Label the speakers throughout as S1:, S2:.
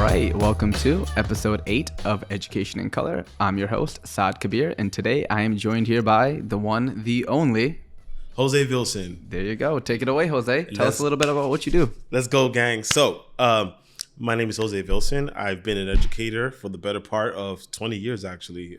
S1: right, welcome to episode 8 of Education in Color. I'm your host, Saad Kabir, and today I am joined here by the one, the only...
S2: Jose Vilson.
S1: There you go. Take it away, Jose. Tell us a little bit about what you do.
S2: Let's go, gang. So, my name is Jose Vilson. I've been an educator for the better part of 20 years, actually.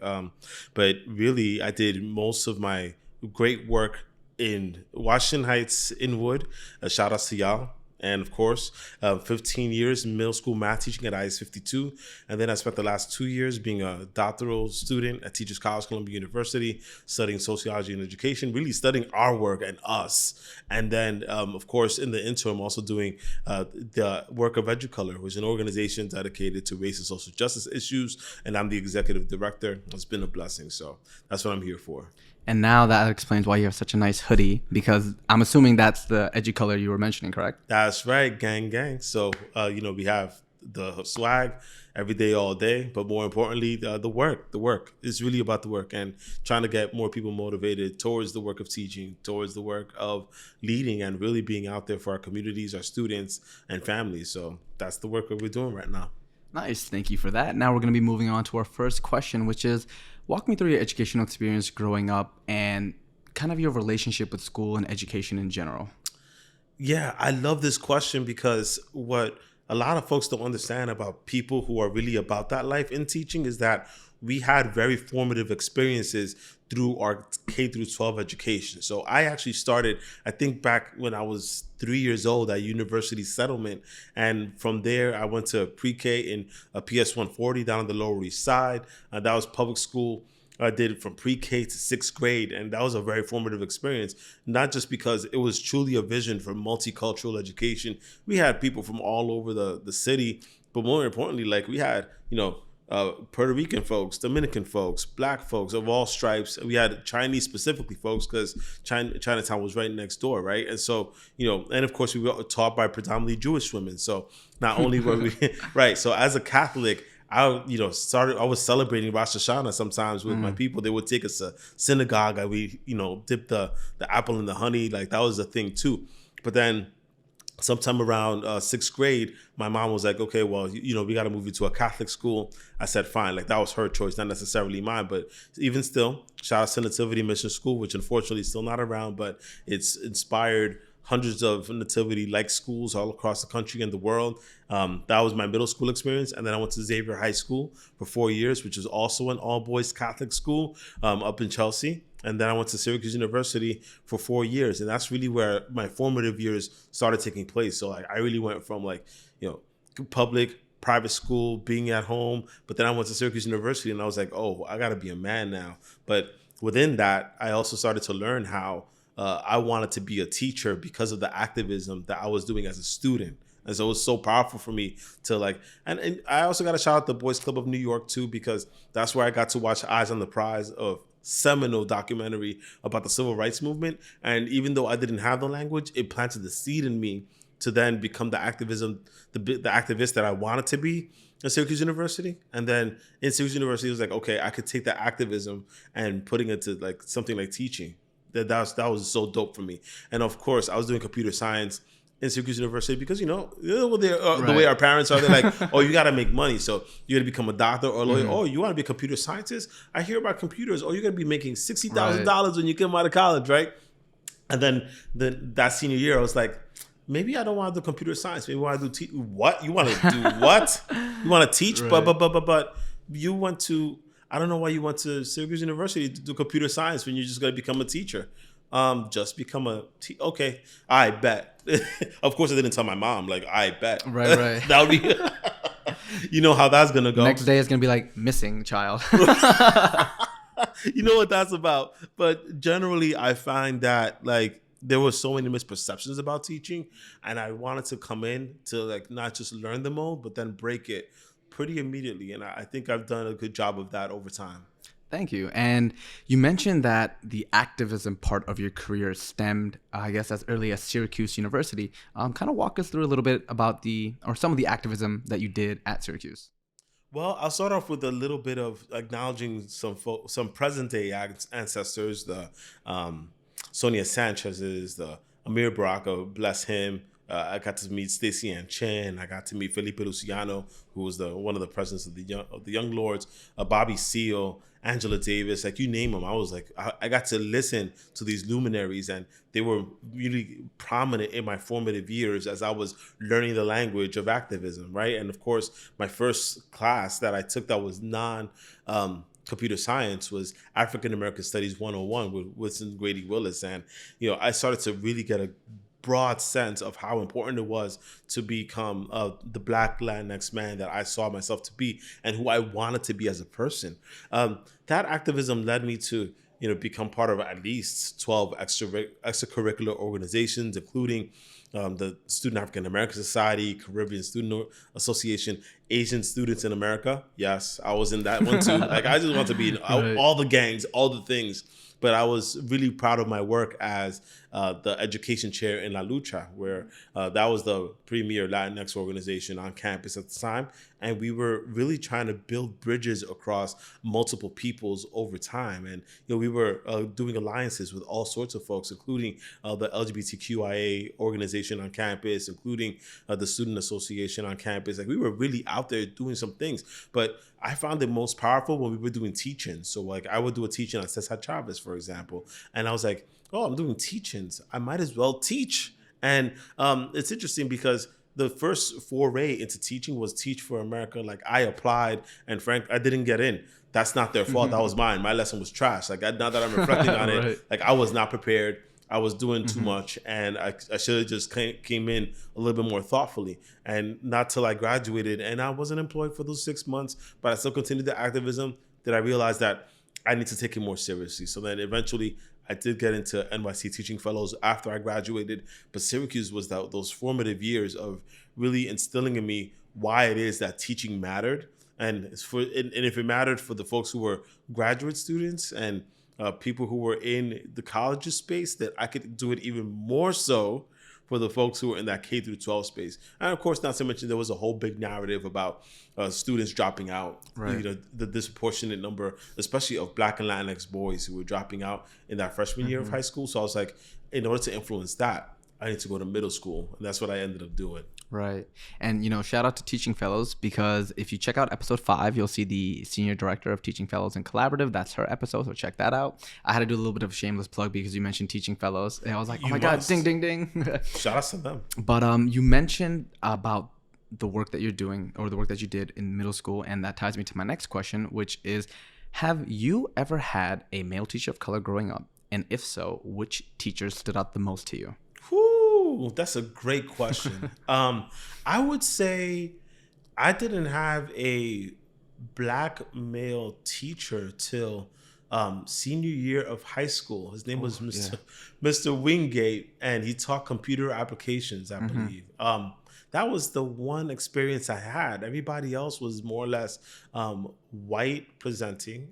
S2: But really, I did most of my great work in Washington Heights, Inwood. Shout out to y'all. And of course, 15 years in middle school math teaching at IS 52. And then I spent the last 2 years being a doctoral student at Teachers College, Columbia University, studying sociology and education, really studying our work and us. And then, of course, in the interim, also doing the work of EduColor, which is an organization dedicated to race and social justice issues. And I'm the executive director. It's been a blessing. So that's what I'm here for.
S1: And now that explains why you have such a nice hoodie, because I'm assuming that's the EduColor you were mentioning, correct?
S2: That's right, gang. So, we have the swag every day, all day, but more importantly, the work. It's really about the work and trying to get more people motivated towards the work of teaching, towards the work of leading and really being out there for our communities, our students and families. So that's the work that we're doing right now.
S1: Nice. Thank you for that. Now we're going to be moving on to our first question, which is, walk me through your educational experience growing up and kind of your relationship with school and education in general.
S2: Yeah, I love this question because what a lot of folks don't understand about people who are really about that life in teaching is that we had very formative experiences through our K through 12 education. So I actually started, I think back when I was 3 years old at University Settlement. And from there, I went to pre-K in a PS 140 down on the Lower East Side. That was public school. I did it from pre-K to 6th grade. And that was a very formative experience, not just because it was truly a vision for multicultural education. We had people from all over the city, but more importantly, like we had, Puerto Rican folks, Dominican folks, Black folks of all stripes. We had Chinese specifically folks because Chinatown was right next door, right? And so, and of course we were taught by predominantly Jewish women. So not only were we, right. So as a Catholic, I was celebrating Rosh Hashanah sometimes with my people. They would take us to synagogue and we, dip the apple in the honey. Like that was a thing too. But then sometime around 6th grade, my mom was like, okay, well, we got to move you to a Catholic school. I said, fine. Like that was her choice, not necessarily mine. But even still, shout out to Nativity Mission School, which unfortunately is still not around, but it's inspired hundreds of nativity-like schools all across the country and the world. That was my middle school experience. And then I went to Xavier High School for 4 years, which is also an all-boys Catholic school up in Chelsea. And then I went to Syracuse University for 4 years. And that's really where my formative years started taking place. So I really went from public, private school, being at home. But then I went to Syracuse University and I was like, oh, I got to be a man now. But within that, I also started to learn how I wanted to be a teacher because of the activism that I was doing as a student. And so it was so powerful for me to and I also got to shout out the Boys Club of New York too, because that's where I got to watch Eyes on the Prize, of seminal documentary about the civil rights movement. And even though I didn't have the language, it planted the seed in me to then become the activist that I wanted to be at Syracuse University. And then in Syracuse University, it was like, okay, I could take that activism and putting it to something like teaching. That was so dope for me. And of course, I was doing computer science in Syracuse University because, the way our parents are, they're like, oh, you got to make money. So you got to become a doctor or a lawyer. Mm-hmm. Oh, you want to be a computer scientist? I hear about computers. Oh, you're going to be making $60,000 when you come out of college, right? And then that senior year, I was like, maybe I don't want to do computer science. Maybe I want to do what? You want to do what? You want to teach? Right. But you went to... I don't know why you went to Syracuse University to do computer science when you're just going to become a teacher. Just become okay, I bet. Of course, I didn't tell my mom, I bet.
S1: Right.
S2: That would be, you know how that's going to go.
S1: Next day is going to be missing child.
S2: You know what that's about. But generally, I find that there were so many misperceptions about teaching. And I wanted to come in to not just learn the mold, but then break it pretty immediately. And I think I've done a good job of that over time.
S1: Thank you. And you mentioned that the activism part of your career stemmed, I guess, as early as Syracuse University. Kind of walk us through a little bit about some of the activism that you did at Syracuse.
S2: Well, I'll start off with a little bit of acknowledging some present day ancestors, the Sonia Sanchez's, the Amir Baraka, bless him, I got to meet Stacey Ann Chen. I got to meet Felipe Luciano, who was one of the presidents of the Young Lords, Bobby Seale, Angela Davis, like you name them. I was like, I got to listen to these luminaries, and they were really prominent in my formative years as I was learning the language of activism, right? And of course, my first class that I took that was computer science was African American Studies 101 with Wilson Grady Willis. And, I started to really get a broad sense of how important it was to become the Black Latinx man that I saw myself to be and who I wanted to be as a person. That activism led me to, become part of at least 12 extracurricular organizations, including the Student African American Society, Caribbean Student Association, Asian Students in America. Yes, I was in that one too. Like, I just want to be in all the gangs, all the things. But I was really proud of my work as the education chair in La Lucha, where that was the premier Latinx organization on campus at the time. And we were really trying to build bridges across multiple peoples over time. And, we were doing alliances with all sorts of folks, including the LGBTQIA organization on campus, including the Student Association on campus. Like, we were really out there doing some things. But I found it most powerful when we were doing teach-ins. So, like, I would do a teach-in on Cesar Chavez, for example. And I was like, oh, I'm doing teach-ins. I might as well teach. And it's interesting because the first foray into teaching was Teach for America. Like, I applied, and Frank, I didn't get in. That's not their fault. That was mine. My lesson was trash. Like, now that I'm reflecting on
S1: Right.
S2: it, like, I was not prepared. I was doing too much, and I should have just came in a little bit more thoughtfully. And not till I graduated, and I wasn't employed for those 6 months, but I still continued the activism, that I realized that I need to take it more seriously. So then eventually I did get into NYC Teaching Fellows after I graduated, but Syracuse was those formative years of really instilling in me why it is that teaching mattered. And if it mattered for the folks who were graduate students and people who were in the college space, that I could do it even more so for the folks who were in that K through 12 space. And of course, not to mention, there was a whole big narrative about students dropping out,
S1: Right.
S2: the disproportionate number, especially of Black and Latinx boys who were dropping out in that freshman year of high school. So I was like, in order to influence that, I need to go to middle school. And that's what I ended up doing.
S1: Right. And, shout out to Teaching Fellows, because if you check out episode 5, you'll see the senior director of Teaching Fellows and Collaborative. That's her episode. So check that out. I had to do a little bit of a shameless plug because you mentioned Teaching Fellows. And I was like, oh my God, ding, ding, ding.
S2: Shout out to them.
S1: But you mentioned about the work that you're doing, or the work that you did in middle school. And that ties me to my next question, which is, have you ever had a male teacher of color growing up? And if so, which teachers stood out the most to you?
S2: Whew, that's a great question. I would say I didn't have a Black male teacher till senior year of high school. His name was Mr. Wingate, and he taught computer applications, I believe. That was the one experience I had. Everybody else was more or less white presenting.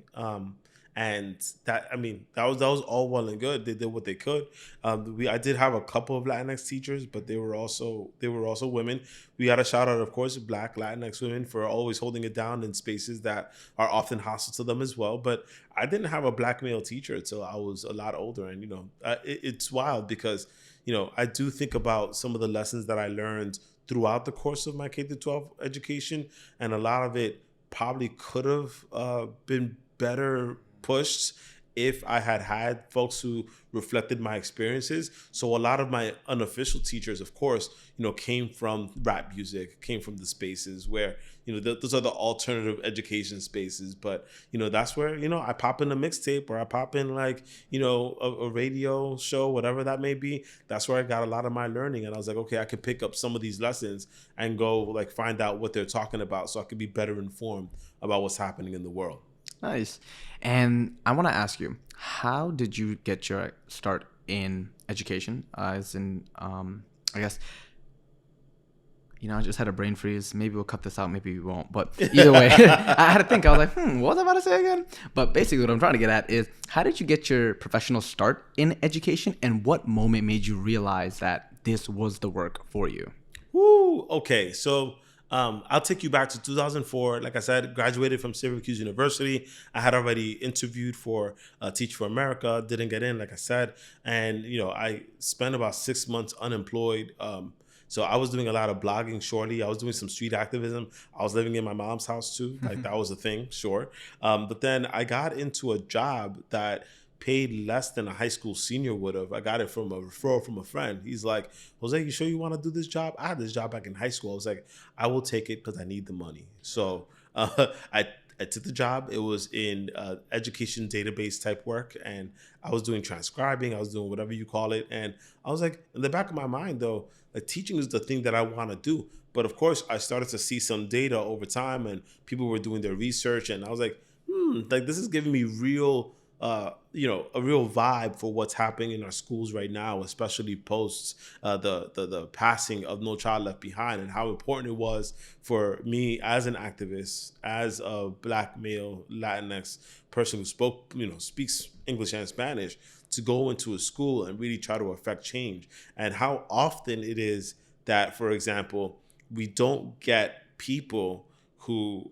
S2: And that was all well and good. They did what they could. I did have a couple of Latinx teachers, but they were also women. We got a shout out, of course, Black Latinx women for always holding it down in spaces that are often hostile to them as well. But I didn't have a Black male teacher until I was a lot older, and it's wild because I do think about some of the lessons that I learned throughout the course of my K-12 education, and a lot of it probably could have been better pushed if I had folks who reflected my experiences. So a lot of my unofficial teachers, of course, came from rap music, came from the spaces where, those are the alternative education spaces. But, that's where, I pop in a mixtape, or I pop in like, a radio show, whatever that may be. That's where I got a lot of my learning. And I was like, okay, I could pick up some of these lessons and go like find out what they're talking about so I could be better informed about what's happening in the world.
S1: Nice. And I want to ask you, how did you get your start in education? As in, I guess, I just had a brain freeze. Maybe we'll cut this out. Maybe we won't. But either way, I had to think. I was like, what was I about to say again? But basically what I'm trying to get at is, how did you get your professional start in education? And what moment made you realize that this was the work for you?
S2: Woo. Okay. So I'll take you back to 2004. Like I said, graduated from Syracuse University. I had already interviewed for Teach for America, didn't get in, like I said. And, I spent about 6 months unemployed. So I was doing a lot of blogging shortly. I was doing some street activism. I was living in my mom's house too. Like that was a thing, sure. But then I got into a job that paid less than a high school senior would have. I got it from a referral from a friend. He's like, Jose, you sure you want to do this job? I had this job back in high school. I was like, I will take it because I need the money. So I took the job. It was in education database type work, and I was doing transcribing. I was doing whatever you call it. And I was like, in the back of my mind, though, like teaching is the thing that I want to do. But of course, I started to see some data over time, and people were doing their research, and I was like, like this is giving me real, a real vibe for what's happening in our schools right now, especially post the passing of No Child Left Behind, and how important it was for me as an activist, as a Black male Latinx person who speaks English and Spanish, to go into a school and really try to affect change, and how often it is that, for example, we don't get people who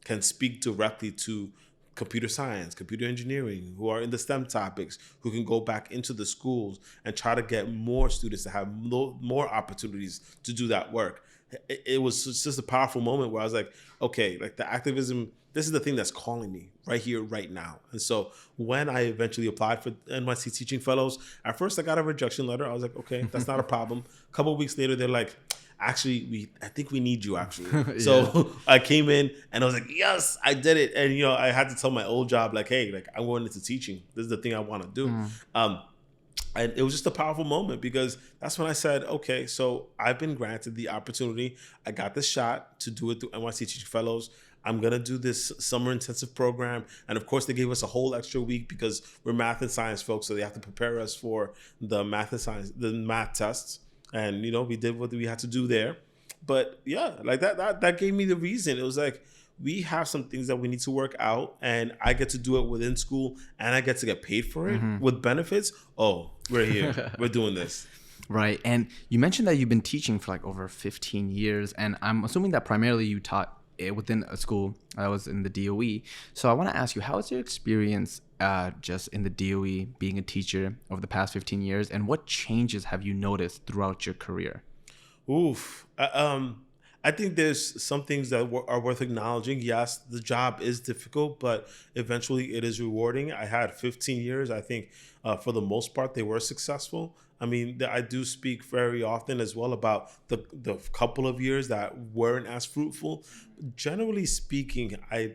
S2: can speak directly to computer science, computer engineering, who are in the STEM topics, who can go back into the schools and try to get more students to have more opportunities to do that work. It was just a powerful moment where I was like, okay, like the activism, this is the thing that's calling me right here, right now. And so when I eventually applied for NYC Teaching Fellows, at first I got a rejection letter. I was like, okay, that's not a problem. A couple of weeks later, they're like, actually, I think we need you, actually. Yeah. So I came in and I was like, yes, I did it. And, I had to tell my old job, like, hey, like I'm going into teaching. This is the thing I want to do. And it was just a powerful moment, because that's when I said, okay, so I've been granted the opportunity. I got the shot to do it through NYC Teaching Fellows. I'm going to do this summer intensive program. And of course, they gave us a whole extra week because we're math and science folks. So they have to prepare us for the math tests. And, we did what we had to do there. But yeah, like that gave me the reason. It was like, we have some things that we need to work out, and I get to do it within school, and I get to get paid for it with benefits. Oh, we're here. We're doing this.
S1: Right. And you mentioned that you've been teaching for like over 15 years. And I'm assuming that primarily you taught within a school that was in the DOE. So I want to ask you, how was your experience just in the DOE being a teacher over the past 15 years? And what changes have you noticed throughout your career?
S2: I think there's some things that are worth acknowledging. Yes, the job is difficult, but eventually it is rewarding. I had 15 years. I think for the most part, they were successful. I mean, I do speak very often as well about the couple of years that weren't as fruitful. Generally speaking, I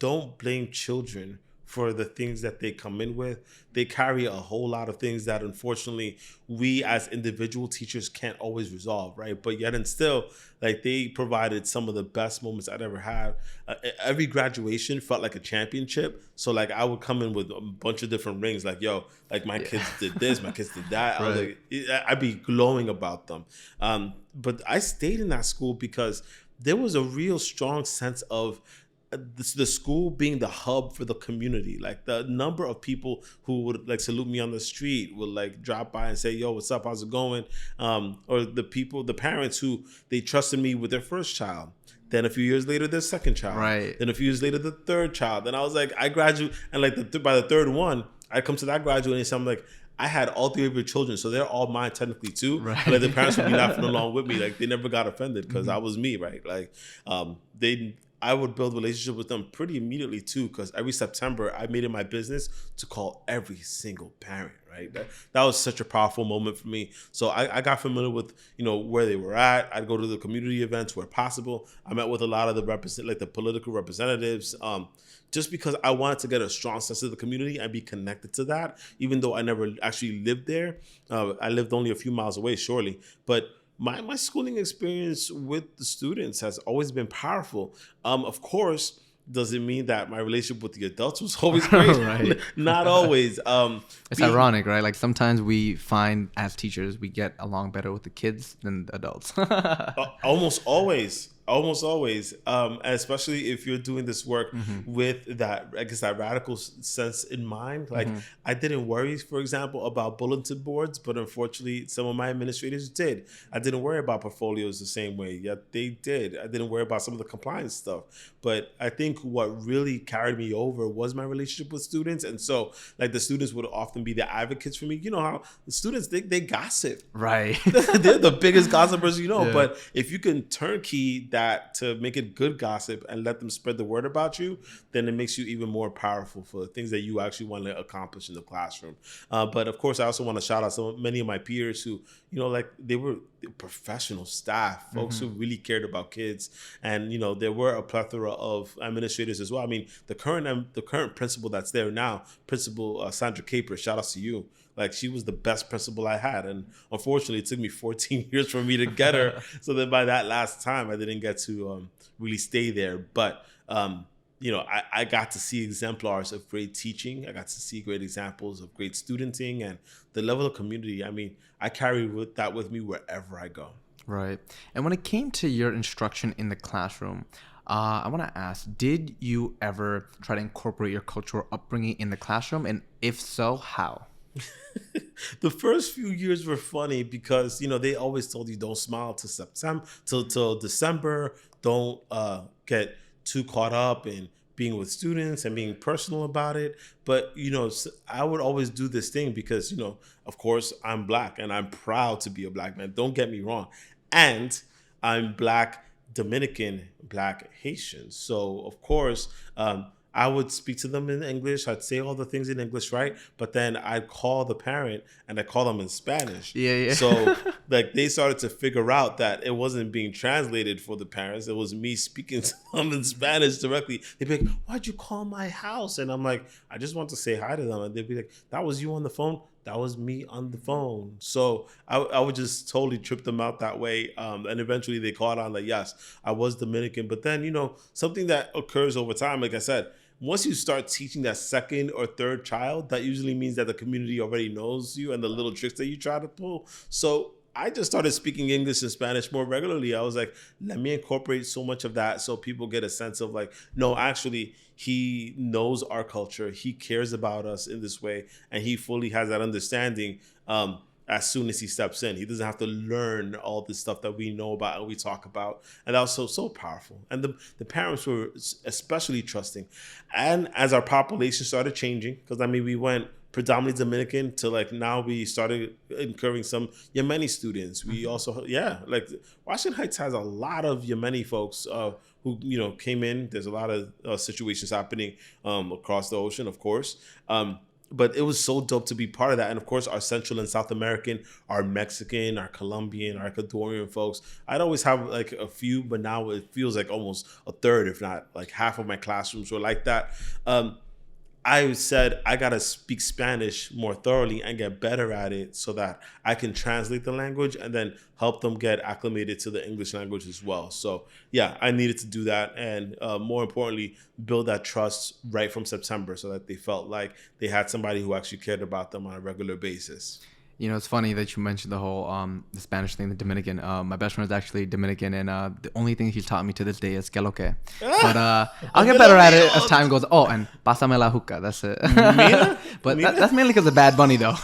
S2: don't blame children for the things that they come in with. They carry a whole lot of things that unfortunately we as individual teachers can't always resolve, right? But yet and still, like, they provided some of the best moments I'd ever had. Every graduation felt like a championship. So like I would come in with a bunch of different rings, like, yo, like my kids did this, my kids did that. I was like, I'd be glowing about them. But I stayed in that school because there was a real strong sense of the school being the hub for the community. Like the number of people who would like salute me on the street, would like drop by and say, yo, what's up, how's it going? Or the parents who they trusted me with their first child. Then a few years later, their second child. Right. Then a few years later, the third child. Then I was like, I graduate, and like by the third one, I come to that graduating, so I'm like, I had all three of your children, so they're all mine technically too. Right. And like the parents would be laughing along with me, like they never got offended because I was me, right? Like I would build relationship with them pretty immediately too, because every September I made it my business to call every single parent, right? That was such a powerful moment for me. So I got familiar with, where they were at. I'd go to the community events where possible. I met with a lot of the political representatives, just because I wanted to get a strong sense of the community and be connected to that, even though I never actually lived there. I lived only a few miles away, surely, but my schooling experience with the students has always been powerful. Of course, does it mean that my relationship with the adults was always great? Right. Not always.
S1: It's ironic, right? Like sometimes we find as teachers, we get along better with the kids than the adults.
S2: Almost always. Almost always, especially if you're doing this work with that, I guess, that radical sense in mind. Like, I didn't worry, for example, about bulletin boards, but unfortunately, some of my administrators did. I didn't worry about portfolios the same way, yet they did. I didn't worry about some of the compliance stuff. But I think what really carried me over was my relationship with students. And so, like, the students would often be the advocates for me. You know how the students, they gossip.
S1: Right.
S2: They're the biggest gossipers,
S1: Yeah.
S2: But if you can turnkey that to make it good gossip and let them spread the word about you, then it makes you even more powerful for the things that you actually want to accomplish in the classroom. But of course, I also want to shout out many of my peers who, like, they were professional staff, folks who really cared about kids. And, there were a plethora of administrators as well. I mean, the current principal that's there now, Principal Sandra Caper, shout out to you. Like, she was the best principal I had. And unfortunately, it took me 14 years for me to get her. So then by that last time, I didn't get to really stay there. But, I got to see exemplars of great teaching. I got to see great examples of great studenting and the level of community. I mean, I carry that with me wherever I go.
S1: Right. And when it came to your instruction in the classroom, I want to ask, did you ever try to incorporate your cultural upbringing in the classroom? And if so, how?
S2: The first few years were funny because, they always told you don't smile till September, till December. Don't get too caught up in being with students and being personal about it. But, I would always do this thing because, of course, I'm Black and I'm proud to be a Black man. Don't get me wrong. And I'm Black Dominican, Black Haitian. So, of course, I would speak to them in English. I'd say all the things in English, right? But then I'd call the parent and I'd call them in Spanish.
S1: Yeah.
S2: So, like, they started to figure out that it wasn't being translated for the parents. It was me speaking to them in Spanish directly. They'd be like, why'd you call my house? And I'm like, I just want to say hi to them. And they'd be like, that was you on the phone? That was me on the phone. So I would just totally trip them out that way. And eventually they caught on that, yes, I was Dominican. But then, something that occurs over time, like I said, once you start teaching that second or third child, that usually means that the community already knows you and the little tricks that you try to pull. So I just started speaking English and Spanish more regularly. I was like, let me incorporate so much of that so people get a sense of like, no, actually, he knows our culture. He cares about us in this way. And he fully has that understanding as soon as he steps in. He doesn't have to learn all this stuff that we know about and we talk about. And that was so powerful. And the parents were especially trusting. And as our population started changing, because we went predominantly Dominican to like now we started incurring some Yemeni students. We also, like Washington Heights has a lot of Yemeni folks who, came in. There's a lot of situations happening across the ocean, of course. But it was so dope to be part of that. And of course, our Central and South American, our Mexican, our Colombian, our Ecuadorian folks. I'd always have like a few, but now it feels like almost a third, if not like half of my classrooms were like that. I said, I got to speak Spanish more thoroughly and get better at it so that I can translate the language and then help them get acclimated to the English language as well. So, yeah, I needed to do that. And more importantly, build that trust right from September so that they felt like they had somebody who actually cared about them on a regular basis.
S1: It's funny that you mentioned the whole the Spanish thing, the Dominican. My best friend is actually Dominican, and the only thing he's taught me to this day is que lo que. But I'll get better at it as time goes. Oh, and pásame la hookah. That's it. But that's mainly because of Bad Bunny, though.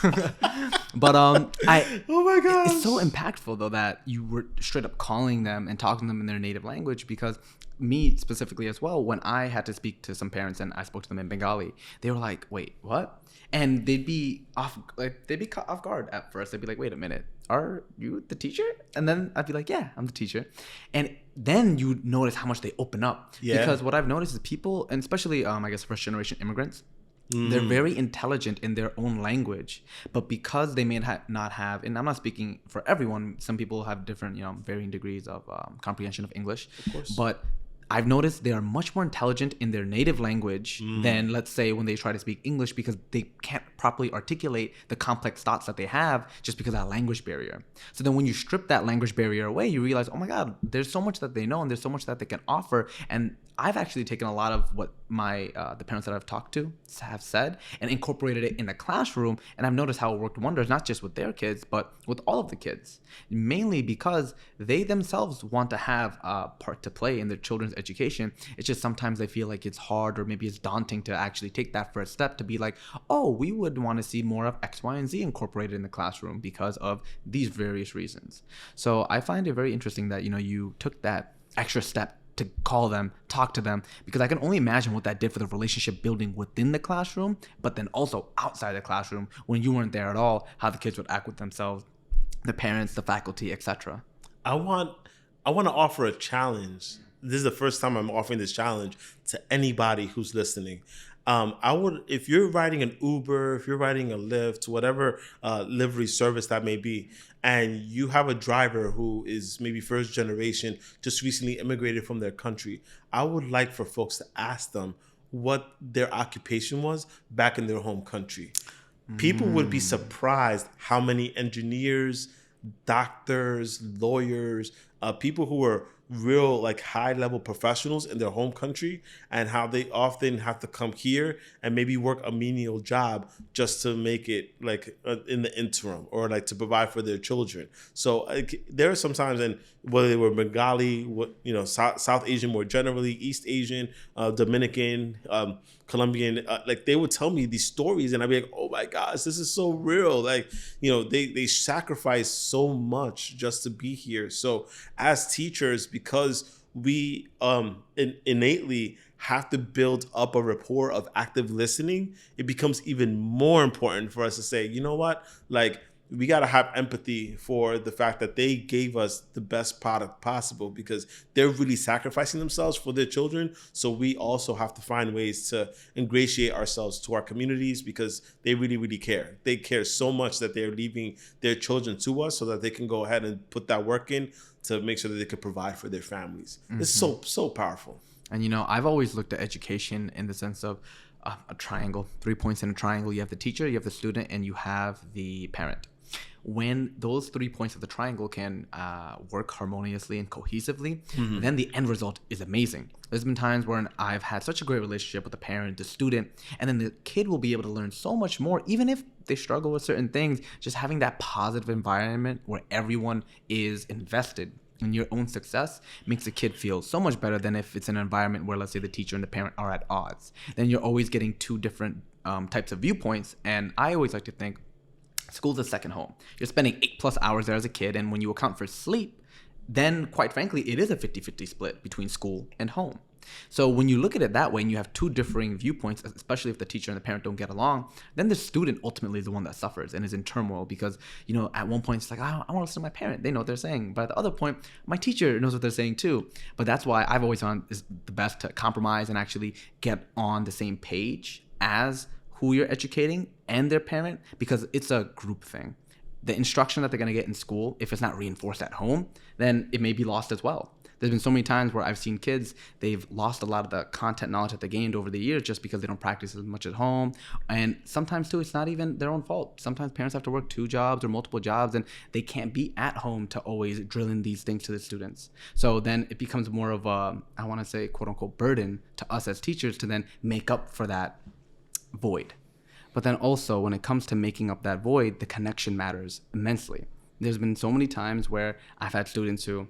S1: But oh
S2: my God,
S1: it's so impactful though that you were straight up calling them and talking to them in their native language. Because me specifically as well, when I had to speak to some parents and I spoke to them in Bengali, they were like, "Wait, what?" And they'd be caught off guard at first. They'd be like, "Wait a minute, are you the teacher?" And then I'd be like, "Yeah, I'm the teacher." And then you notice how much they open up.
S2: Yeah.
S1: Because what I've noticed is people, and especially I guess first generation immigrants, they're very intelligent in their own language, but because they may not have, and I'm not speaking for everyone, some people have different, varying degrees of comprehension of English.
S2: Of course.
S1: But I've noticed they are much more intelligent in their native language than, let's say, when they try to speak English, because they can't properly articulate the complex thoughts that they have just because of that language barrier. So then when you strip that language barrier away, you realize, oh my God, there's so much that they know and there's so much that they can offer. And I've actually taken a lot of what my the parents that I've talked to have said and incorporated it in the classroom, and I've noticed how it worked wonders, not just with their kids, but with all of the kids. Mainly because they themselves want to have a part to play in their children's education. It's just sometimes they feel like it's hard or maybe it's daunting to actually take that first step to be like, oh, we would want to see more of X, Y, and Z incorporated in the classroom because of these various reasons. So I find it very interesting that, you took that extra step to call them, talk to them, because I can only imagine what that did for the relationship building within the classroom, but then also outside the classroom when you weren't there at all, how the kids would act with themselves, the parents, the faculty, etc.
S2: I want to offer a challenge. This is the first time I'm offering this challenge to anybody who's listening. If you're riding an Uber, if you're riding a Lyft, whatever livery service that may be, and you have a driver who is maybe first generation, just recently immigrated from their country, I would like for folks to ask them what their occupation was back in their home country. People would be surprised how many engineers, doctors, lawyers, people who are real like high level professionals in their home country, and how they often have to come here and maybe work a menial job just to make it like in the interim, or like to provide for their children. So there are sometimes, and whether they were Bengali, South Asian more generally, East Asian, Dominican, Colombian, like they would tell me these stories and I'd be like, oh my gosh, this is so real. Like, they sacrifice so much just to be here. So as teachers, because we innately have to build up a rapport of active listening, it becomes even more important for us to say, you know what, like, we got to have empathy for the fact that they gave us the best product possible, because they're really sacrificing themselves for their children. So we also have to find ways to ingratiate ourselves to our communities, because they really, really care. They care so much that they're leaving their children to us so that they can go ahead and put that work in to make sure that they can provide for their families. Mm-hmm. It's so powerful.
S1: And, I've always looked at education in the sense of a triangle, 3 points in a triangle. You have the teacher, you have the student, and you have the parent. When those 3 points of the triangle can work harmoniously and cohesively, then the end result is amazing. There's been times when I've had such a great relationship with the parent, the student, and then the kid will be able to learn so much more, even if they struggle with certain things. Just having that positive environment where everyone is invested in your own success makes a kid feel so much better than if it's an environment where, let's say, the teacher and the parent are at odds. Then you're always getting two different types of viewpoints. And I always like to think school's a second home. You're spending 8+ hours there as a kid, and when you account for sleep, then quite frankly, it is a 50-50 split between school and home. So when you look at it that way and you have two differing viewpoints, especially if the teacher and the parent don't get along, then the student ultimately is the one that suffers and is in turmoil, because, at one point it's like, I want to listen to my parent. They know what they're saying. But at the other point, my teacher knows what they're saying too. But that's why I've always found it's the best to compromise and actually get on the same page as who you're educating and their parent, because it's a group thing. The instruction that they're going to get in school, if it's not reinforced at home, then it may be lost as well. There's been so many times where I've seen kids, they've lost a lot of the content knowledge that they gained over the years just because they don't practice as much at home. And sometimes too, it's not even their own fault. Sometimes parents have to work 2 jobs or multiple jobs, and they can't be at home to always drill in these things to the students. So then it becomes more of a, I want to say, quote unquote, burden to us as teachers to then make up for that void. But then also, when it comes to making up that void, the connection matters immensely. There's been so many times where I've had students who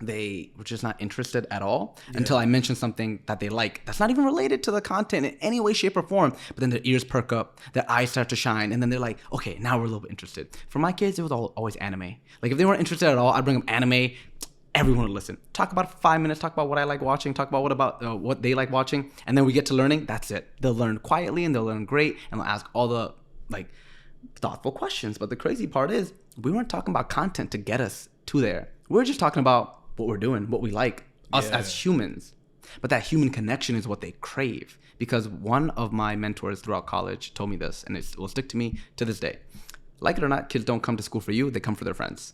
S1: they were just not interested at all until I mentioned something that they like that's not even related to the content in any way, shape, or form. But then their ears perk up, their eyes start to shine, and then they're like, okay, now we're a little bit interested. For my kids, it was always anime. Like, if they weren't interested at all, I'd bring them anime. Everyone would listen. Talk about it for 5 minutes, talk about what I like watching, talk about what they like watching, and then we get to learning. That's it. They'll learn quietly and they'll learn great, and they'll ask all the thoughtful questions. But the crazy part is, we weren't talking about content to get us to there. We were just talking about what we're doing, what we like, us as humans. But that human connection is what they crave. Because one of my mentors throughout college told me this, and it will stick to me to this day. Like it or not, kids don't come to school for you, they come for their friends.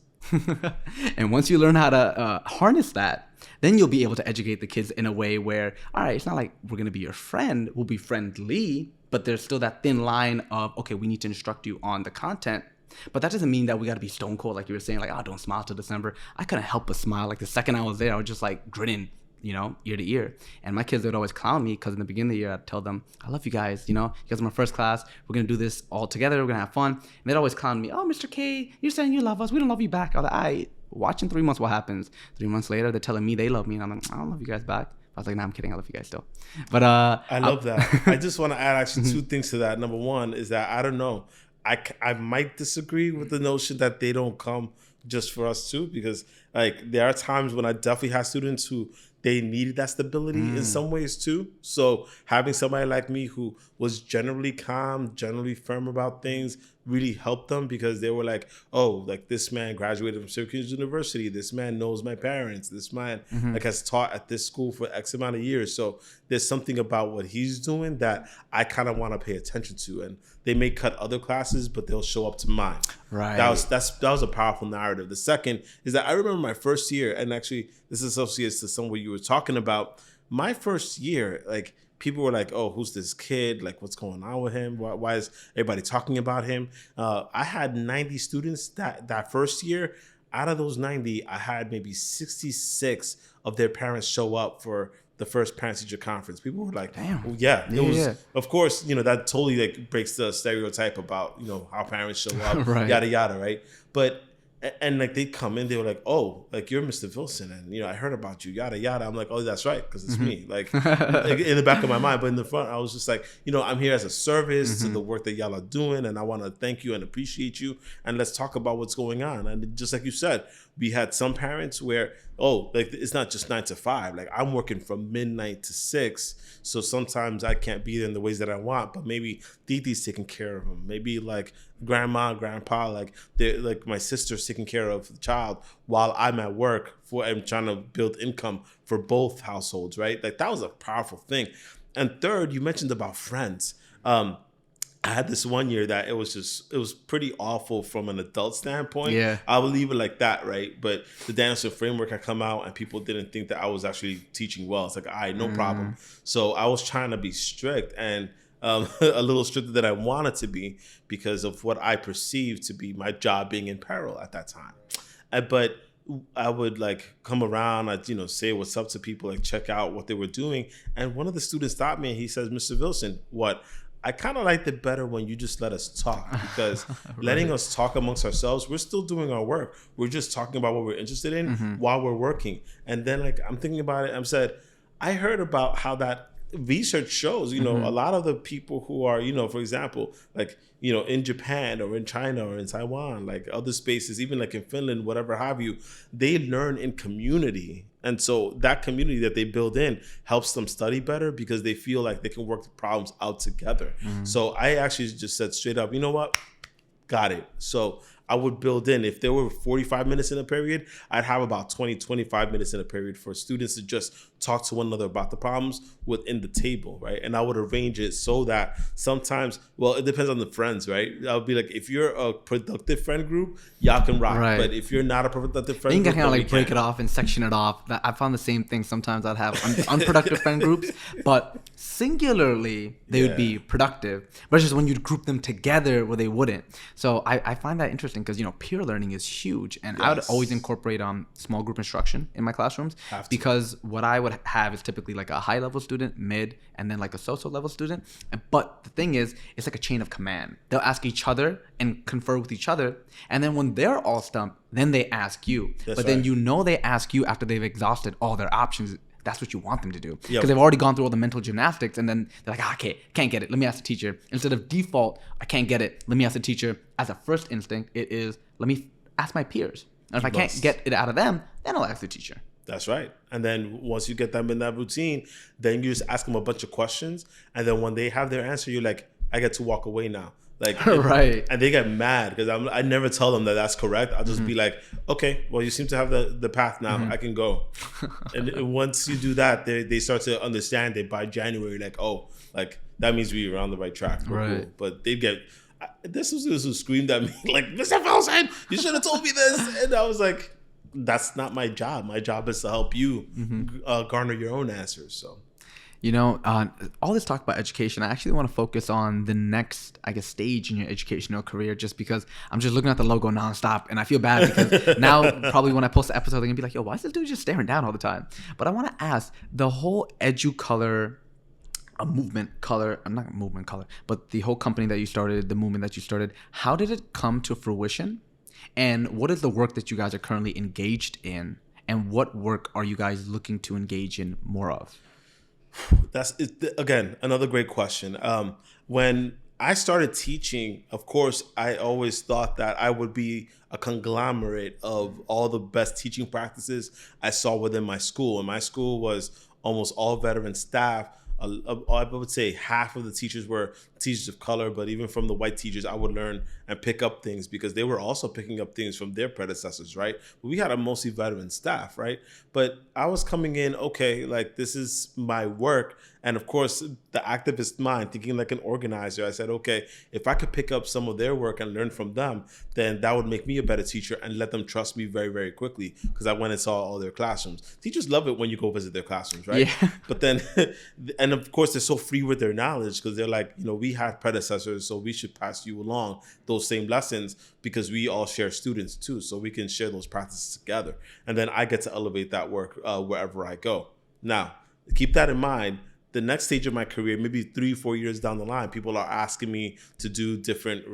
S1: And once you learn how to harness that, then you'll be able to educate the kids in a way where, all right, it's not like we're going to be your friend, we'll be friendly, but there's still that thin line of, okay, we need to instruct you on the content. But that doesn't mean that we got to be stone cold, like you were saying, like, oh, don't smile till December. I couldn't help but smile. Like, the second I was there, I was just like grinning ear to ear. And my kids would always clown me because in the beginning of the year, I'd tell them, I love you guys. You guys are my first class. We're going to do this all together. We're going to have fun. And they'd always clown me. Oh, Mr. K, you're saying you love us. We don't love you back. I was like, watch in 3 months what happens. 3 months later, they're telling me they love me. And I'm like, I don't love you guys back. I was like, nah, I'm kidding. I love you guys still. But
S2: I love that. I just want to add actually 2 things to that. Number one is that I don't know. I might disagree with the notion that they don't come just for us too, because like there are times when I definitely have students who they needed that stability in some ways too. So having somebody like me who was generally calm, generally firm about things really helped them, because they were like, oh, like this man graduated from Syracuse University. This man knows my parents. This man like has taught at this school for X amount of years. So there's something about what he's doing that I kind of want to pay attention to. And they may cut other classes, but they'll show up to mine.
S1: Right.
S2: That was a powerful narrative. The second is that I remember my first year, and actually this associates to some of what you were talking about. My first year, like people were like, oh, who's this kid? Like, what's going on with him? Why is everybody talking about him? I had 90 students that first year. Out of those 90, I had maybe 66 of their parents show up for the first parent-teacher conference. People were like,
S1: damn.
S2: Well, of course, that totally like breaks the stereotype about, how parents show up,
S1: right.
S2: yada, yada, right? But, and like they come in, they were like, oh, like you're Mr. Vilson, and I heard about you, yada, yada. I'm like, oh, that's right, because it's me. Like in the back of my mind, but in the front, I was just like, I'm here as a service to the work that y'all are doing, and I want to thank you and appreciate you, and let's talk about what's going on. And just like you said, we had some parents where, like it's not just 9 to 5. Like I'm working from midnight to 6. So sometimes I can't be there in the ways that I want, but maybe Diti's taking care of them. Maybe like grandma, grandpa, like my sister's taking care of the child while I'm at work I'm trying to build income for both households, right? Like that was a powerful thing. And third, you mentioned about friends. I had this one year that it was pretty awful from an adult standpoint.
S1: Yeah.
S2: I would leave it like that, right? But the Danielson framework had come out and people didn't think that I was actually teaching well. It's like, all right, no problem. So I was trying to be strict and a little stricter than I wanted to be because of what I perceived to be my job being in peril at that time. But I would like come around, I'd, say what's up to people, like check out what they were doing. And one of the students stopped me and he says, Mr. Vilson, what? I kind of liked it better when you just let us talk, because
S1: right.
S2: letting us talk amongst ourselves, we're still doing our work. We're just talking about what we're interested in while we're working. And then like I'm thinking about it, I'm said, I heard about how that research shows, a lot of the people who are, for example, like, in Japan or in China or in Taiwan, like other spaces, even like in Finland, whatever have you, they learn in community. And so that community that they build in helps them study better because they feel like they can work the problems out together. So I actually just said straight up, you know what? Got it. So I would build in, if there were 45 minutes in a period, I'd have about 25 minutes in a period for students to just talk to one another about the problems within the table, right? And I would arrange it so that sometimes, well, it depends on the friends, right? I would be like, if you're a productive friend group, y'all can rock.
S1: Right.
S2: But if you're not a productive friend
S1: you
S2: group,
S1: can kind of like break it off and section it off. I found the same thing. Sometimes I'd have unproductive friend groups, but singularly they would be productive. But it's just when you'd group them together where they wouldn't. So I find that interesting because, peer learning is huge. And I would always incorporate small group instruction in my classrooms because what I would have is typically like a high level student, mid, and then like a so-so level student. But the thing is, it's like a chain of command. They'll ask each other and confer with each other. And then when they're all stumped, then they ask you. But then they ask you after they've exhausted all their options. That's what you want them to do. Because they've already gone through all the mental gymnastics and then they're like, okay, can't get it. Let me ask the teacher. Instead of default, I can't get it. Let me ask the teacher. As a first instinct, it is, let me ask my peers. And if I can't get it out of them, then I'll ask the teacher.
S2: That's right. And then once you get them in that routine, then you just ask them a bunch of questions. And then when they have their answer, you're like, I get to walk away now. Like,
S1: right.
S2: And they get mad because I never tell them that that's correct. I'll just be like, okay, well, you seem to have the path now. I can go. And once you do that, they start to understand it by January. Like, oh, like that means we're on the right track.
S1: Right.
S2: Cool. But they get, this was who screamed at me like, Mr. Vilson, you should have told me this. And I was like, that's not my job. My job is to help you garner your own answers. So.
S1: All this talk about education, I actually want to focus on the next, I guess, stage in your educational career, just because I'm just looking at the logo nonstop and I feel bad because now probably when I post the episode, they're going to be like, yo, why is this dude just staring down all the time? But I want to ask the whole EduColor movement color, not movement color, but the whole company that you started, the movement that you started, how did it come to fruition? And what is the work that you guys are currently engaged in? And what work are you guys looking to engage in more of?
S2: That's it, again, another great question. When I started teaching, of course, I always thought that I would be a conglomerate of all the best teaching practices I saw within my school. And my school was almost all veteran staff. I would say half of the teachers were teachers of color, but even from the white teachers, I would learn and pick up things because they were also picking up things from their predecessors, right? But we had a mostly veteran staff, right? But I was coming in, okay, like this is my work. And of course, the activist mind, thinking like an organizer, I said, okay, if I could pick up some of their work and learn from them, then that would make me a better teacher and let them trust me very, very quickly because I went and saw all their classrooms. Teachers love it when you go visit their classrooms, right?
S1: Yeah.
S2: But then, and of course, they're so free with their knowledge because they're like, we had predecessors, so we should pass you along those same lessons because we all share students too, so we can share those practices together. And then I get to elevate that work wherever I go. Now, keep that in mind. The next stage of my career, maybe 3-4 years down the line, people are asking me to do different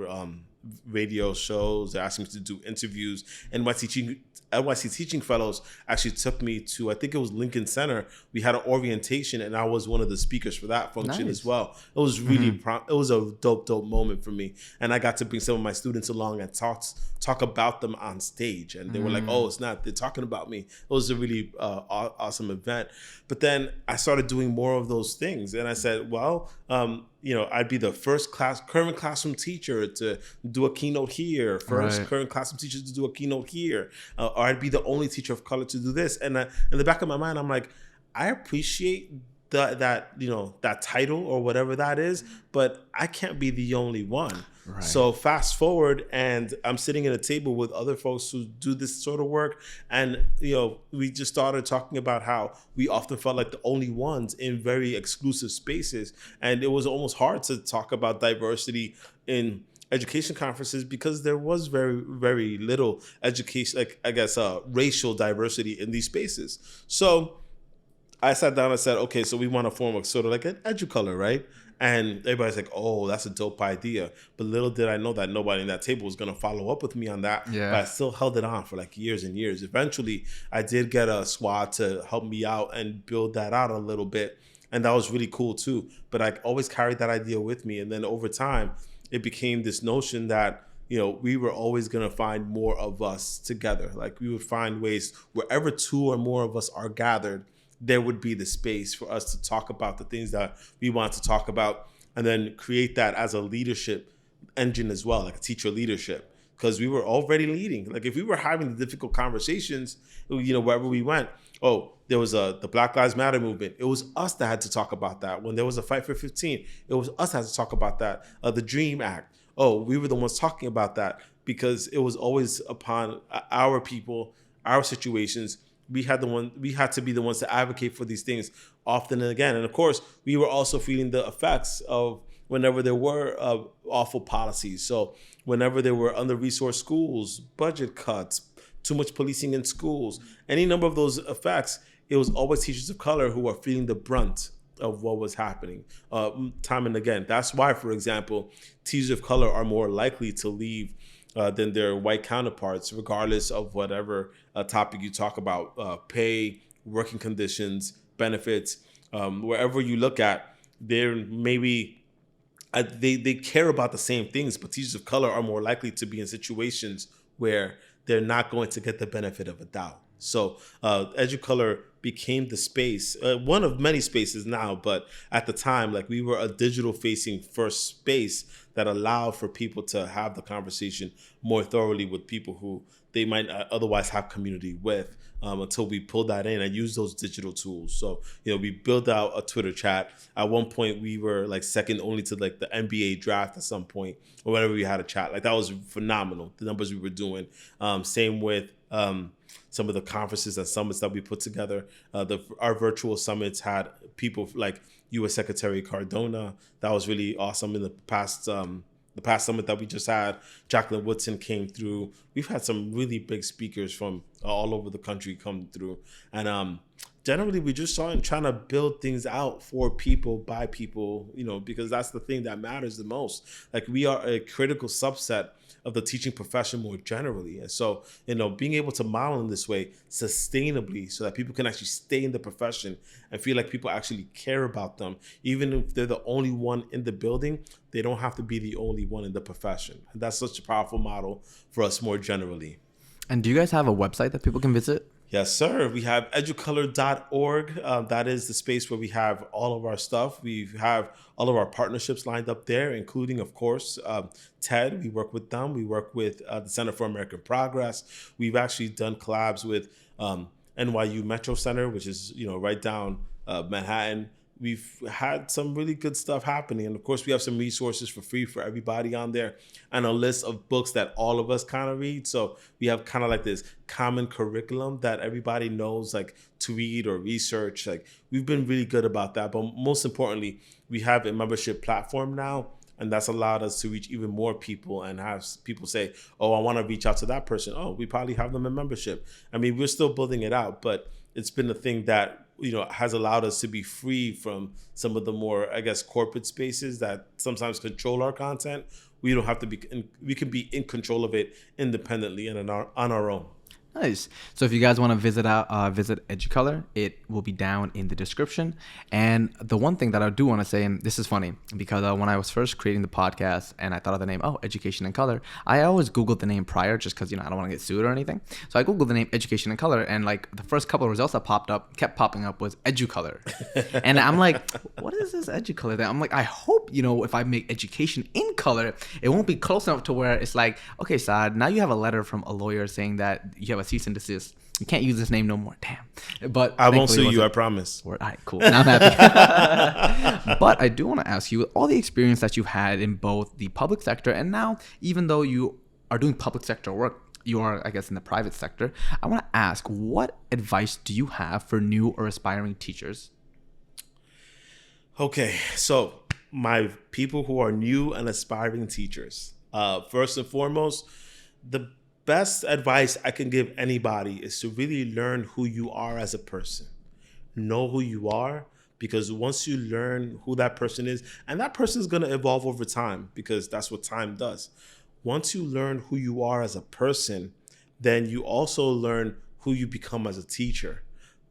S2: radio shows. They're asking me to do interviews. NYC Teaching Fellows actually took me to, I think it was Lincoln Center. We had an orientation, and I was one of the speakers for that function as well. It was really, it was a dope moment for me. And I got to bring some of my students along and talk about them on stage. And they were like, oh, it's not, they're talking about me. It was a really awesome event. But then I started doing more of those things. And I said, well, I'd be the first current classroom teacher to do a keynote here, current classroom teacher to do a keynote here, or I'd be the only teacher of color to do this. And in the back of my mind, I'm like, I appreciate that title or whatever that is, but I can't be the only one. Right. So fast forward, and I'm sitting at a table with other folks who do this sort of work, and we just started talking about how we often felt like the only ones in very exclusive spaces, and it was almost hard to talk about diversity in education conferences because there was very, very little education, racial diversity in these spaces. So I sat down and said, okay, so we want to form a sort of like an EduColor, right? And everybody's like, oh, that's a dope idea. But little did I know that nobody in that table was going to follow up with me on that. Yeah. But I still held it on for like years and years. Eventually, I did get a squad to help me out and build that out a little bit. And that was really cool too. But I always carried that idea with me. And then over time, it became this notion that we were always going to find more of us together. Like we would find ways wherever 2 or more of us are gathered, there would be the space for us to talk about the things that we want to talk about, and then create that as a leadership engine as well, like a teacher leadership, because we were already leading. Like if we were having the difficult conversations, wherever we went, there was the Black Lives Matter movement. It was us that had to talk about that. When there was a Fight for 15, it was us that had to talk about that. The DREAM Act. We were the ones talking about that because it was always upon our people, our situations. We had to be the ones to advocate for these things often and again. And of course, we were also feeling the effects of whenever there were awful policies. So whenever there were under-resourced schools, budget cuts, too much policing in schools, any number of those effects, it was always teachers of color who were feeling the brunt of what was happening time and again. That's why, for example, teachers of color are more likely to leave than their white counterparts, regardless of whatever topic you talk about, pay, working conditions, benefits, wherever you look at, they're maybe they care about the same things, but teachers of color are more likely to be in situations where they're not going to get the benefit of a doubt. So EduColor became the space, one of many spaces now, but at the time, like we were a digital facing first space that allowed for people to have the conversation more thoroughly with people who they might not otherwise have community with, until we pulled that in and used those digital tools. So, we built out a Twitter chat. At one point, we were like second only to like the NBA draft at some point, or whenever we had a chat. Like that was phenomenal, the numbers we were doing. Same with some of the conferences and summits that we put together. Our virtual summits had people like U.S. Secretary Cardona. That was really awesome. In the past summit that we just had, Jacqueline Woodson came through. We've had some really big speakers from all over the country come through. And generally, we just trying to build things out for people, by people, because that's the thing that matters the most. Like, we are a critical subset of the teaching profession more generally. And so, being able to model in this way sustainably so that people can actually stay in the profession and feel like people actually care about them, even if they're the only one in the building, they don't have to be the only one in the profession. And that's such a powerful model for us more generally.
S1: And do you guys have a website that people can visit?
S2: Yes, sir. We have educolor.org. That is the space where we have all of our stuff. We have all of our partnerships lined up there, including, of course, TED. We work with them. We work with the Center for American Progress. We've actually done collabs with NYU Metro Center, which is right down Manhattan. We've had some really good stuff happening. And of course, we have some resources for free for everybody on there and a list of books that all of us kind of read. So we have kind of like this common curriculum that everybody knows, like, to read or research. Like, we've been really good about that. But most importantly, we have a membership platform now. And that's allowed us to reach even more people and have people say, oh, I want to reach out to that person. Oh, we probably have them in membership. I mean, we're still building it out, but it's been a thing that has allowed us to be free from some of the more, I guess, corporate spaces that sometimes control our content. We don't have to be, we can be in control of it independently and on our own.
S1: Nice. So if you guys want to visit EduColor, it will be down in the description. And the one thing that I do want to say, and this is funny, because when I was first creating the podcast and I thought of the name, Education in Color, I always Googled the name prior just because, I don't want to get sued or anything. So I Googled the name Education in Color, and like the first couple of results that kept popping up was EduColor. And I'm like, what is this EduColor thing? I'm like, I hope, if I make education in color, it won't be close enough to where it's like, okay, Saad, now you have a letter from a lawyer saying that you have a cease and desist. You can't use this name no more. Damn. But
S2: I won't sue you, I promise.
S1: All right, cool. Now I'm happy. But I do want to ask you, with all the experience that you've had in both the public sector and now, even though you are doing public sector work, you are, I guess, in the private sector, I want to ask, what advice do you have for new or aspiring teachers?
S2: Okay, so my people who are new and aspiring teachers, first and foremost, the best advice I can give anybody is to really learn who you are as a person. Know who you are, because once you learn who that person is, and that person is going to evolve over time, because that's what time does. Once you learn who you are as a person, then you also learn who you become as a teacher.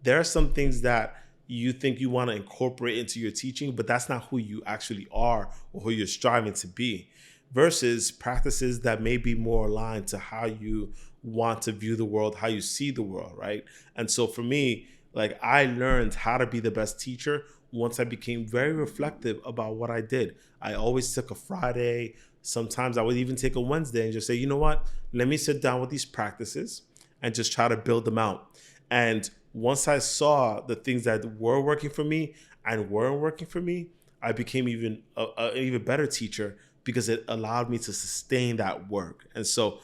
S2: There are some things that you think you want to incorporate into your teaching, but that's not who you actually are or who you're striving to be. Versus practices that may be more aligned to how you want to view the world, how you see the world, right? And so for me, like, I learned how to be the best teacher once I became very reflective about what I did. I always took a Friday. Sometimes I would even take a Wednesday and just say, you know what? Let me sit down with these practices and just try to build them out. And once I saw the things that were working for me and weren't working for me, I became even an even better teacher, because it allowed me to sustain that work. And so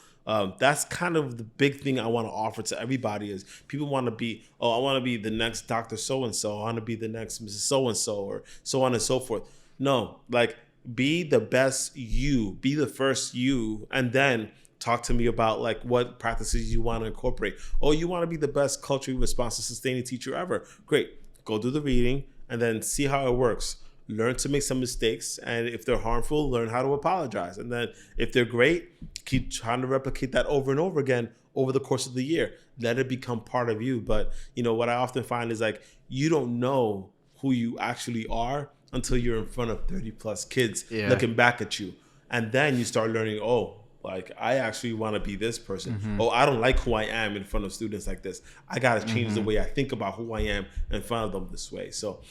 S2: that's kind of the big thing I want to offer to everybody is people want to be, I want to be the next Dr. So-and-so. I want to be the next Mrs. So-and-so, or so on and so forth. No, like, be the best you, be the first you, and then talk to me about like what practices you want to incorporate. Oh, you want to be the best culturally responsive, sustaining teacher ever. Great. Go do the reading and then see how it works. Learn to make some mistakes, and if they're harmful, learn how to apologize. And then if they're great, keep trying to replicate that over and over again over the course of the year. Let it become part of you. But what I often find is, like, you don't know who you actually are until you're in front of 30 plus kids looking back at you. And then you start learning, oh, like, I actually want to be this person. Mm-hmm. Oh, I don't like who I am in front of students like this. I got to change the way I think about who I am in front of them this way. So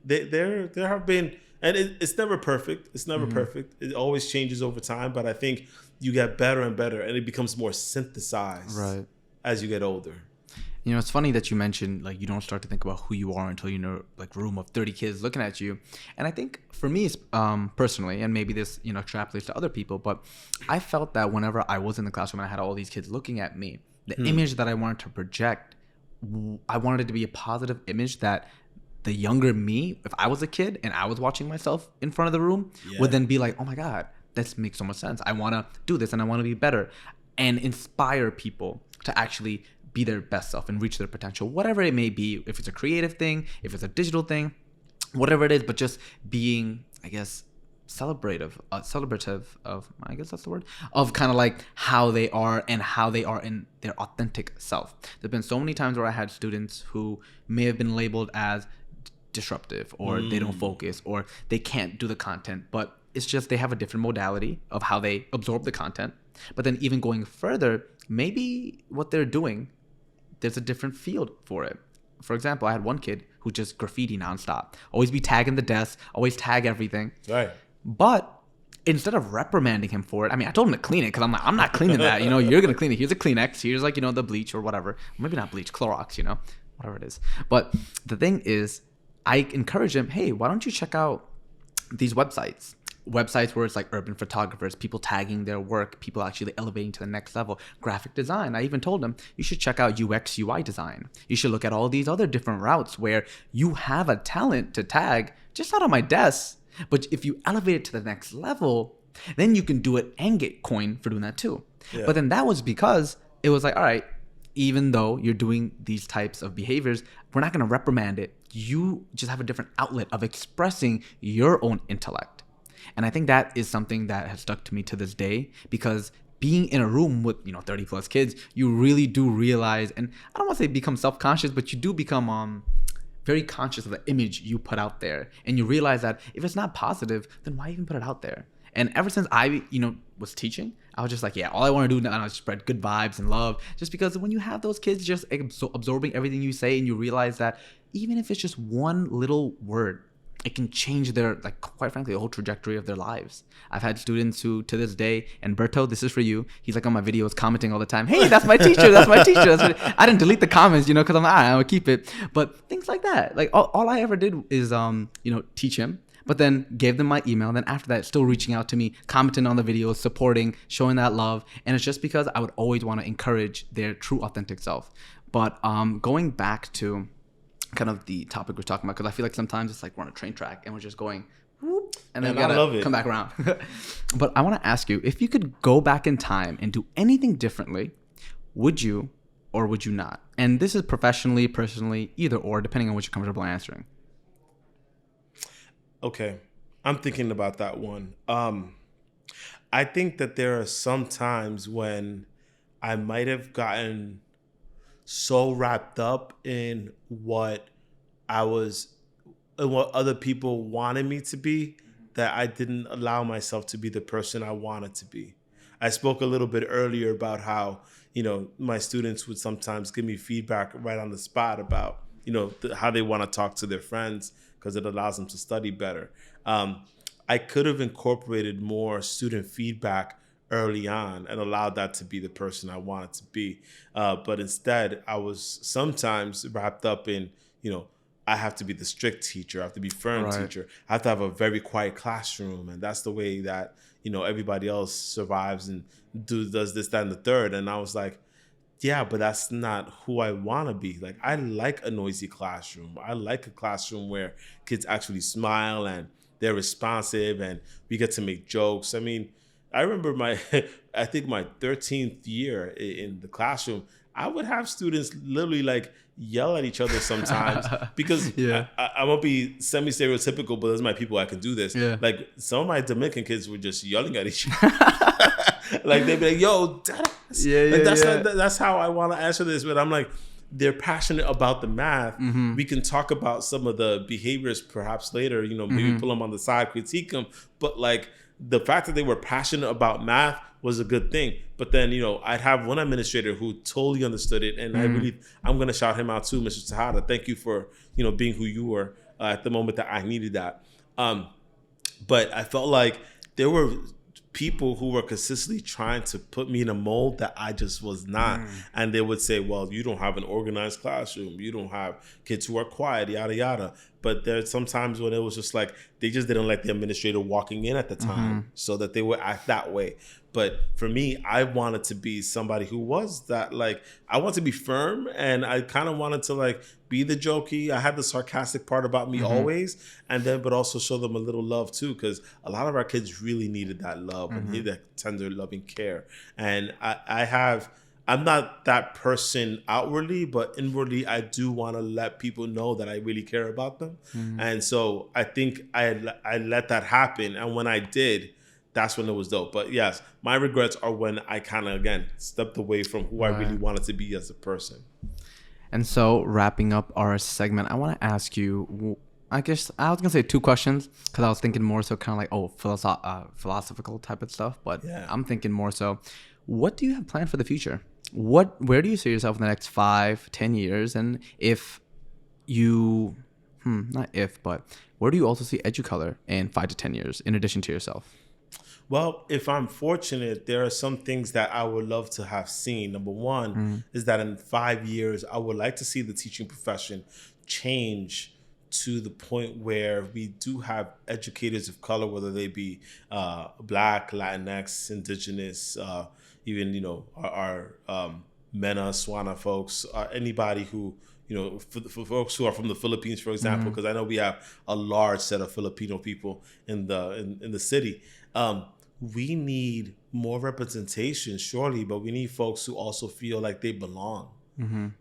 S2: there have been, and it's never perfect. It's never perfect. It always changes over time. But I think you get better and better, and it becomes more synthesized as you get older.
S1: It's funny that you mentioned, like, you don't start to think about who you are until you're in a room of 30 kids looking at you. And I think for me, personally, and maybe this, extrapolates to other people, but I felt that whenever I was in the classroom and I had all these kids looking at me, The image that I wanted to project, I wanted it to be a positive image that the younger me, if I was a kid and I was watching myself in front of the room, would then be like, oh my God, this makes so much sense. I want to do this and I want to be better, and inspire people to actually be their best self and reach their potential, whatever it may be, if it's a creative thing, if it's a digital thing, whatever it is, but just being, I guess, celebrative of, I guess that's the word, of kind of like how they are and how they are in their authentic self. There've been so many times where I had students who may have been labeled as disruptive, or they don't focus, or they can't do the content, but it's just they have a different modality of how they absorb the content. But then even going further, maybe what they're doing, there's a different field for it. For example, I had one kid who just graffiti nonstop, always be tagging the desk, always tag everything.
S2: Right.
S1: But instead of reprimanding him for it, I mean, I told him to clean it, because I'm not cleaning that. You're going to clean it. Here's a Kleenex. Here's like, the bleach or whatever. Maybe not bleach, Clorox, whatever it is. But the thing is, I encourage him, hey, why don't you check out these websites where it's like urban photographers, people tagging their work, people actually elevating to the next level, graphic design. I even told him, you should check out UX UI design. You should look at all these other different routes where you have a talent to tag just out of my desk. But if you elevate it to the next level, then you can do it and get coin for doing that too. Yeah. But then that was because it was like, all right, even though you're doing these types of behaviors, we're not going to reprimand it. You just have a different outlet of expressing your own intellect. And I think that is something that has stuck to me to this day, because being in a room with 30 plus kids, you really do realize, and I don't want to say become self-conscious, but you do become very conscious of the image you put out there. And you realize that if it's not positive, then why even put it out there? And ever since I was teaching, I was just like, yeah, all I want to do now is spread good vibes and love. Just because when you have those kids just absorbing everything you say, and you realize that even if it's just one little word, it can change their, like, quite frankly, the whole trajectory of their lives. I've had students who, to this day, and Berto, this is for you. He's like on my videos commenting all the time. Hey, that's my teacher. That's my teacher. I didn't delete the comments, because I'm I would keep it. But things like that. Like all I ever did is, teach him, but then gave them my email. Then after that, still reaching out to me, commenting on the videos, supporting, showing that love. And it's just because I would always want to encourage their true authentic self. But going back to kind of the topic we're talking about, because I feel like sometimes it's like we're on a train track and we're just going whoop, and then we gotta come back around. But I want to ask you, if you could go back in time and do anything differently, would you or would you not? And this is professionally, personally, either or, depending on what you're comfortable answering.
S2: Okay, I'm thinking about that one. I think that there are some times when I might have gotten so wrapped up in what other people wanted me to be, that I didn't allow myself to be the person I wanted to be. I spoke a little bit earlier about how, my students would sometimes give me feedback right on the spot about, how they want to talk to their friends, because it allows them to study better. I could have incorporated more student feedback early on and allowed that to be the person I wanted to be. But instead, I was sometimes wrapped up in, I have to be the strict teacher. I have to be firm teacher. I have to have a very quiet classroom. And that's the way that, everybody else survives and does this, that, and the third. And I was like, yeah, but that's not who I want to be. Like, I like a noisy classroom. I like a classroom where kids actually smile and they're responsive and we get to make jokes. I mean, I remember I think my 13th year in the classroom, I would have students literally like yell at each other sometimes because I won't be semi-stereotypical, but those are my people, I can do this. Yeah. Like some of my Dominican kids were just yelling at each other. Like they'd be like, yo, that's how I want to answer this. But I'm like, they're passionate about the math. Mm-hmm. We can talk about some of the behaviors perhaps later, maybe pull them on the side, critique them. But like the fact that they were passionate about math was a good thing. But then, I'd have one administrator who totally understood it. And I'm going to shout him out too, Mr. Saad. Thank you for, being who you were at the moment that I needed that. But I felt like there were people who were consistently trying to put me in a mold that I just was not. And they would say, well, you don't have an organized classroom. You don't have kids who are quiet, yada, yada. But there's sometimes when it was just like, they just didn't like the administrator walking in at the time so that they would act that way. But for me, I wanted to be somebody who was that, like, I want to be firm, and I kind of wanted to like be the jokey. I had the sarcastic part about me always, and then but also show them a little love too, because a lot of our kids really needed that love and needed that tender, loving care. And I'm not that person outwardly, but inwardly, I do want to let people know that I really care about them. And so I think I let that happen. And when I did, that's when it was dope. But yes, my regrets are when I kind of, again, stepped away from who I really wanted to be as a person.
S1: And so wrapping up our segment, I want to ask you, I guess I was going to say 2 questions because I was thinking more so kind of like, philosophical type of stuff. But I'm thinking more so, what do you have planned for the future? Where do you see yourself in the next 5-10 years? And if you, not if, but where do you also see EduColor in 5 to 10 years in addition to yourself?
S2: Well, if I'm fortunate, there are some things that I would love to have seen. Number one is that in 5 years, I would like to see the teaching profession change to the point where we do have educators of color, whether they be Black, Latinx, Indigenous, even, you know, our MENA, SWANA folks, anybody who, you know, for folks who are from the Philippines, for example, because I know we have a large set of Filipino people in the city. We need more representation, surely, but we need folks who also feel like they belong.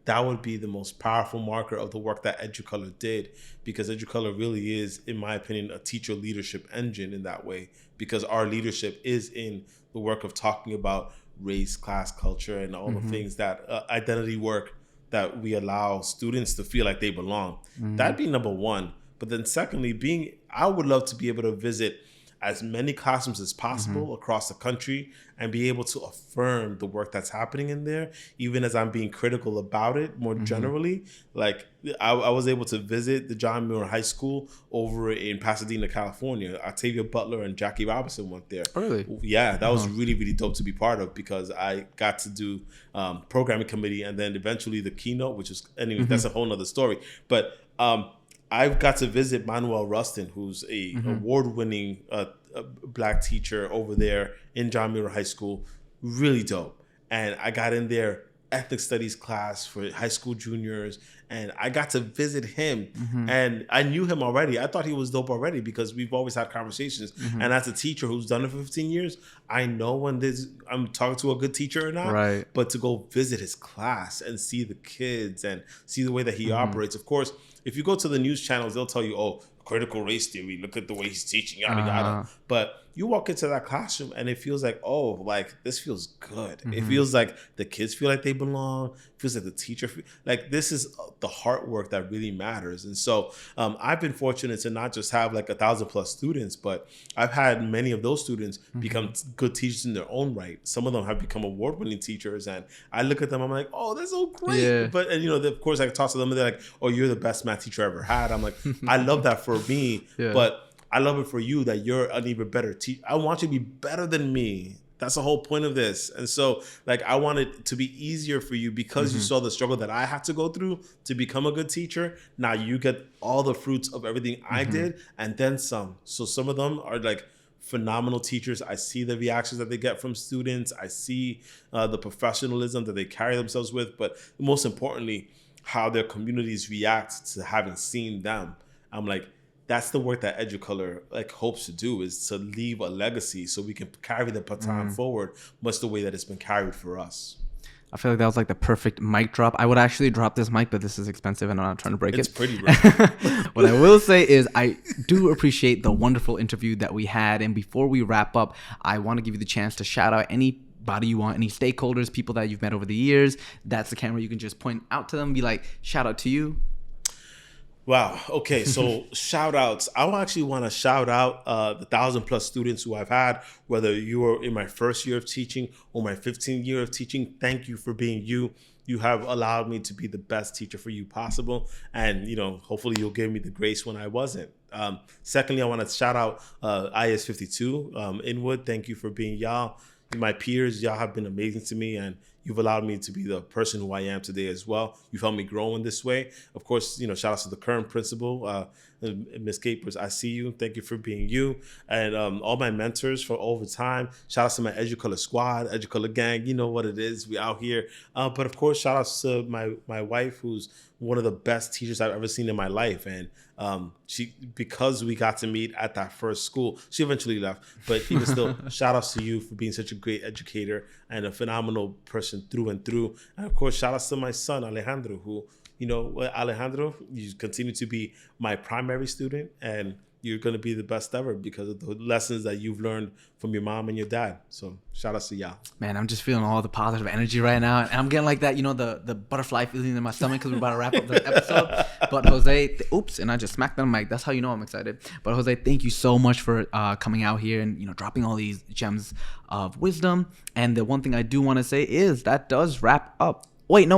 S2: That would be the most powerful marker of the work that EduColor did, because EduColor really is, in my opinion, a teacher leadership engine in that way, because our leadership is in the work of talking about race, class, culture, and all the things that identity work that we allow students to feel like they belong. That'd be number one. But then secondly, I would love to be able to visit as many classrooms as possible across the country and be able to affirm the work that's happening in there, even as I'm being critical about it more generally. Like I was able to visit the John Muir High School over in Pasadena, California. Octavia Butler and Jackie Robinson went there.
S1: Oh, really?
S2: Yeah, that was really, really dope to be part of, because I got to do programming committee and then eventually the keynote, which is, anyway, that's a whole nother story. But I've got to visit Manuel Rustin, who's a award-winning Black teacher over there in John Muir High School. Really dope. And I got in their ethnic studies class for high school juniors, and I got to visit him. And I knew him already. I thought he was dope already because we've always had conversations. And as a teacher who's done it for 15 years, I know when I'm talking to a good teacher or not.
S1: Right.
S2: But to go visit his class and see the kids and see the way that he operates. Of course, if you go to the news channels, they'll tell you, oh, critical race theory, look at the way he's teaching, yada, yada. But you walk into that classroom and it feels like, oh, like this feels good. It feels like the kids feel like they belong. It feels like the teacher, like this is the heart work that really matters. And so I've been fortunate to not just have like 1,000+ students, but I've had many of those students become good teachers in their own right. Some of them have become award-winning teachers, and I look at them, I'm like, oh, that's so great.
S1: Yeah.
S2: But, and you know, of course I talk to them and they're like, oh, you're the best math teacher I ever had. I'm like, I love that for me, but I love it for you that you're an even better teacher. I want you to be better than me. That's the whole point of this. And so, like, I want it to be easier for you because you saw the struggle that I had to go through to become a good teacher. Now you get all the fruits of everything I did and then some. So some of them are like phenomenal teachers. I see the reactions that they get from students. I see the professionalism that they carry themselves with. But most importantly, how their communities react to having seen them. I'm like, that's the work that EduColor like hopes to do, is to leave a legacy so we can carry the baton forward much the way that it's been carried for us.
S1: I feel like that was like the perfect mic drop. I would actually drop this mic, but this is expensive and I'm not trying to break it.
S2: It's pretty rough.
S1: What I will say is I do appreciate the wonderful interview that we had. And before we wrap up, I want to give you the chance to shout out anybody you want, any stakeholders, people that you've met over the years. That's the camera. You can just point out to them, be like, shout out to you.
S2: Wow. Okay. So shout outs. I actually want to shout out the 1,000+ students who I've had, whether you were in my first year of teaching or my 15th year of teaching. Thank you for being you. You have allowed me to be the best teacher for you possible. And, you know, hopefully you'll give me the grace when I wasn't. Secondly, I want to shout out IS52 Inwood. Thank you for being y'all. My peers, y'all have been amazing to me. And you've allowed me to be the person who I am today as well. You've helped me grow in this way. Of course, shout out to the current principal, Miss Capers. I see you. Thank you for being you. And all my mentors for over time. Shout out to my EduColor squad, EduColor gang. You know what it is. We out here. But of course, shout out to my wife, who's one of the best teachers I've ever seen in my life. And because we got to meet at that first school, she eventually left, but even still, shout outs to you for being such a great educator and a phenomenal person through and through. And of course, shout outs to my son, Alejandro, who, Alejandro, you continue to be my primary student, and you're going to be the best ever because of the lessons that you've learned from your mom and your dad. So shout out to y'all.
S1: Man, I'm just feeling all the positive energy right now. And I'm getting like that, the butterfly feeling in my stomach because we're about to wrap up the episode. But Jose, oops, and I just smacked on the mic. That's how you know I'm excited. But Jose, thank you so much for coming out here and, dropping all these gems of wisdom. And the one thing I do want to say is that does wrap up. Wait.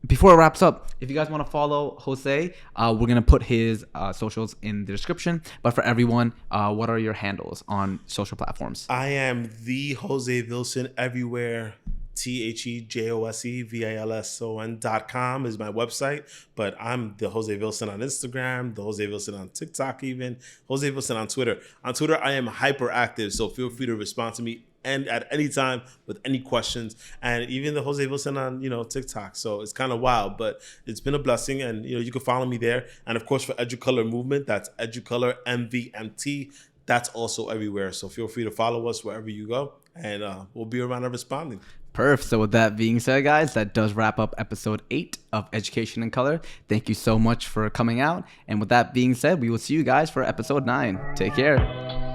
S1: Before it wraps up, if you guys want to follow Jose, we're going to put his socials in the description. But for everyone, what are your handles on social platforms?
S2: I am the Jose Vilson everywhere. TheJoseVilson.com is my website, but I'm the Jose Vilson on Instagram, the Jose Vilson on TikTok, even Jose Vilson on Twitter. On Twitter, I am hyperactive, so feel free to respond to me and at any time with any questions, and even the Jose Vilson on TikTok. So it's kind of wild, but it's been a blessing, and you can follow me there. And of course, for EduColor Movement, that's EduColor MVMT. That's also everywhere. So feel free to follow us wherever you go, and we'll be around and responding.
S1: Perfect. So with that being said, guys, that does wrap up episode 8 of Education in Color. Thank you so much for coming out. And with that being said, we will see you guys for episode 9. Take care.